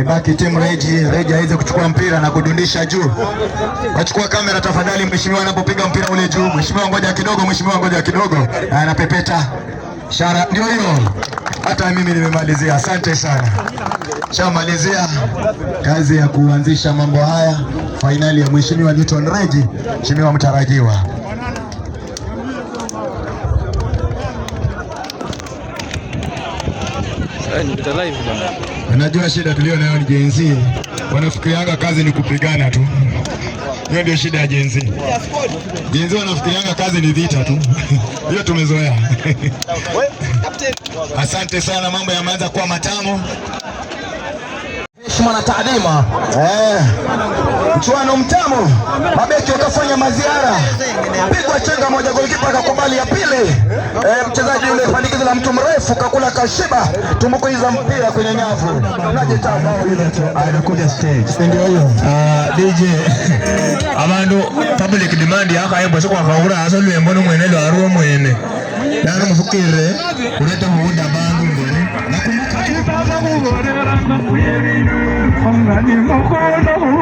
Ibaki timu Reji aweze kuchukua mpira na kudundisha juu. Wachukua kamera tafadhali, mheshimiwa anapopiga mpira ule juu. Mheshimiwa ngoja kidogo, mheshimiwa ngoja kidogo. Anapepeta. Ishara ndio hiyo. Hata mimi nimemalizia. Asante sana. Shamalizia kazi ya kuanzisha mambo haya. Fainali ya mheshimiwa Newton Reji, mheshimiwa mtarajiwa. Unajua shida tulio nayo ni Gen Z. Wanafikirianga kazi ni kupigana tu. Hiyo ndio shida ya Gen Z. Gen Z wanafikirianga kazi ni vita tu. Hiyo tumezoea. Asante sana, mambo yameanza kuwa matamu. Heshima na taadhima. Mchuano mtamu. Mabeki wakafanya maziara. Pigwa chenga moja, golikipa akakubali ya pili. Mchezaji yule pandikizo la mtu mrefu kakula kashiba, tumbukiza mpira kwenye nyavu. Naje tabao ile tu. Anakuja stage. Ndio hiyo. DJ. Abantu public demand yakayebwa sokwa kaura asolwe mbono mwenelo aruo mwene. Nana mfukire kuleta muda bangu mbone. Nakumbuka tu baba ngore ranga muyebinu. Ongani mkono